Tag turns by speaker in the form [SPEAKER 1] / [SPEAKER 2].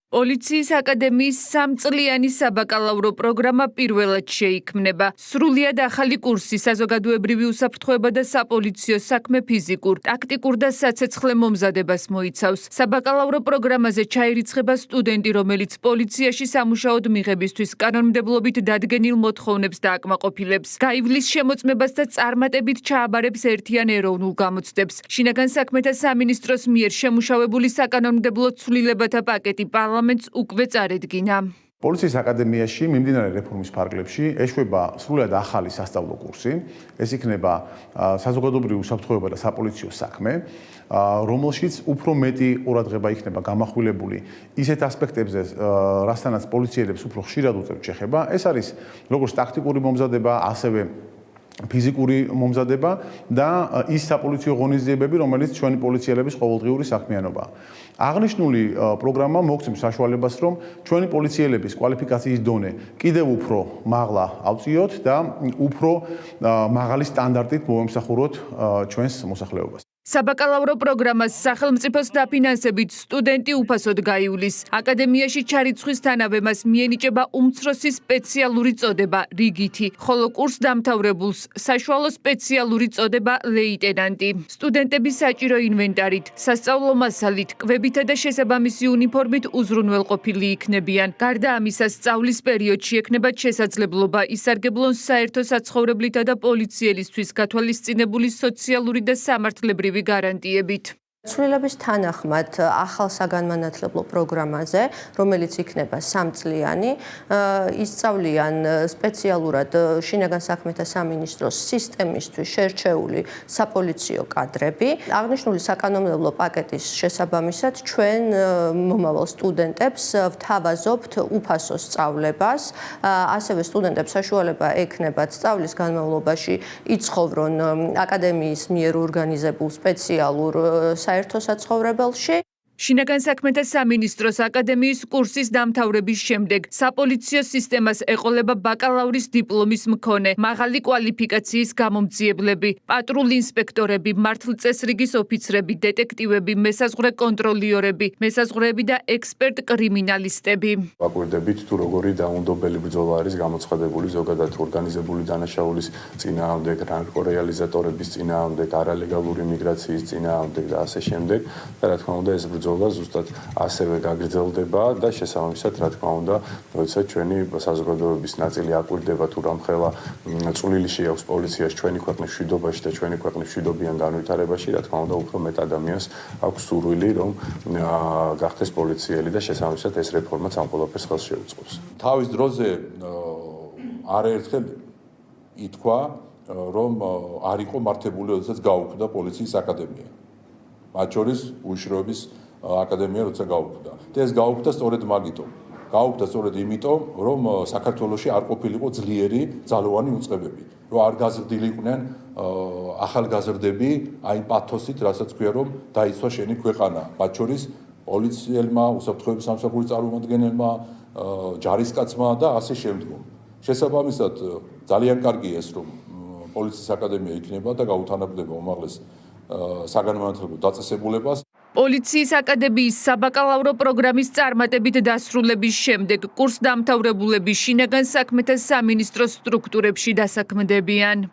[SPEAKER 1] პოლიციის აკადემიის 3 წლიანი საბაკალავრო პროგრამა პირველად შეიქმნება. სრულიად ახალი კურსი საზოგადოებრივი უსაფრთხოება და საპოლიციო საქმე ფიზიკურ, ტაქტიკურ და საცეცხლე მომზადებას მოიცავს. საბაკალავრო პროგრამაზე ჩაირიცხება სტუდენტი, რომელიც პოლიციაში სამუშაოდ მიღებისთვის კანონმდებლობით დადგენილ მოთხოვნებს და აკმაყოფილებს. გაივლის შემოწმებას და წარმატებით ჩააბარებს ერთიან ეროვნულ გამოცდებს. შინაგან საქმეთა სამინისტროს მიერ შემუშავებული საკანონმდებლო ცვლილებათა პაკეტი პარლამენტს უკვე წარედგინა.
[SPEAKER 2] პოლიციის აკადემიაში მიმდინარე რეფორმის ფარგლებში ეშვება სრულიად ახალი სასწავლო კურსი. ეს იქნება საზოგადოებრივი უსაფრთხოება და საპოლიციო საქმე, რომელშიც უფრო მეტი ყურადღება იქნება გამახვილებული ისეთ ასპექტებზე, რასთანაც პოლიციელებს უფრო ხშირად უწევთ შეხება. ეს არის როგორც ტაქტიკური მომზადება, ასევე ფიზიკური მომზადება და ის საპოლიციო ღონისძიებები, რომელიც ჩვენი პოლიციელების ყოველდღიური საქმიანობაა. აღნიშნული პროგრამა მოგცემს საშუალებას, რომ ჩვენი პოლიციელების კვალიფიკაციის დონე კიდევ უფრო მაღლა ავწიოთ და უფრო მაღალი სტანდარტით მოვემსახუროთ ჩვენს მოსახლეობას.
[SPEAKER 1] საბაკალავრო პროგრამას სახელმწიფოს დაფინანსებით სტუდენტი უფასოდ გაივლის. აკადემიაში ჩარიცხვისთანავე მას მიენიჭება უმცროსი სპეციალური წოდება რიგითი, ხოლო კურსდამთავრებულს საშუალო სპეციალური წოდება ლეიტენანტი. სტუდენტები საჭირო ინვენტარით, სასწავლო მასალით, კვებითა და შესაბამისი უნიფორმით უზრუნველყოფილი იქნებიან. გარდა ამისა, სწავლის პერიოდში ექნებათ შესაძლებლობა ისარგებლონ საერთო საცხოვრებლითა და პოლიციელისთვის გათვალისწინებული სოციალური და სამართლებრივი გარანტიებით.
[SPEAKER 3] ცვლილების თანახმად ახალ საგანმანათლებლო პროგრამაზე, რომელიც იქნება 3 წლიანი, ისწავლიან სპეციალურად შინაგან საქმეთა სამინისტროს სისტემისთვის შერჩეული საპოლიციო კადრები. აღნიშნული საკანონმდებლო პაკეტის შესაბამისად ჩვენ მომავალ სტუდენტებს ვთავაზობთ უფასო სწავლებას, ასევე სტუდენტებს საშუალება ექნებათ სწავლის განმავლობაში იცხოვრონ აკადემიის მიერ ორგანიზებულ სპეციალურ საერთო საცხოვრებელში.
[SPEAKER 1] შინაგან საქმეთა სამინისტროს აკადემიის კურსის დამთავრების შემდეგ საპოლიციო სისტემას ეყოლება ბაკალავრის დიპლომის მქონე, მაღალი კვალიფიკაციის გამომძიებლები, პატრულ ინსპექტორები, მართლწესრიგის ოფიცრები, დეტექტივები, მესაზღვრე კონტროლიორები, მესაზღვრეები და ექსპერტ კრიმინალისტები.
[SPEAKER 4] ვაკვირდებით თუ როგორი დაუნდობელი ბრძოლა არის გამოცხადებული ზოგადად ორგანიზებული დანაშაულის წინააღმდეგ, ნარკორეალიზატორების წინააღმდეგ, არალეგალური მიგრაციის წინააღმდეგ და ასე შემდეგ. და რა თქმა უნდა ეს ზუსტად ასევე გაგრძელდება და შესაბამისად, რა თქმა უნდა, როცა ჩვენი საზოგადოების ნაწილი აკვირდება თუ რამხელა წვლილი შეაქვს პოლიციას ჩვენი ქვეყნის მშვიდობაში და ჩვენი ქვეყნის მშვიდობიან განვითარებაში, რა თქმა უნდა, უფრო მეტ ადამიანს აქვს სურვილი, რომ გახდეს პოლიციელი და შესაბამისად ეს რეფორმაც ამ ყველაფერს ხელს შეუწყობს.
[SPEAKER 5] თავის დროზე არაერთხელ ითქვა, რომ არ იყო მართებული, როდესაც გაუქმდა პოლიციის აკადემია. მათ შორის უშროების აკადემია როცა გაუქმდა. და ეს გაუქმდა სწორედ მაგიტომ. გაუქმდა სწორედ იმიტომ, რომ საქართველოში არ ყოფილიყო ძლიერი ძალოვანი უწყებები. რომ არ გაზრდილიყვნენ ახალგაზრდები აი პათოსით, რასაც ქვია, რომ დაიცვა შენი ქვეყანა. მათ შორის პოლიციელმა, უსაფრთხოების სამსახურის წარმომადგენელმა, ჯარისკაცმა და ასე შემდგომ. შესაბამისად, ძალიან კარგია ეს, რომ პოლიციის აკადემია იქნება და გაუთანაბრდება უმაღლეს საგანმანათლებლო დაწესებულებას.
[SPEAKER 1] პოლიციის აკადემიის საბაკალავრო პროგრამის წარმატებით დასრულების შემდეგ კურსდამთავრებულები შინაგან საქმეთა სამინისტროს სტრუქტურებში დასაქმდებიან.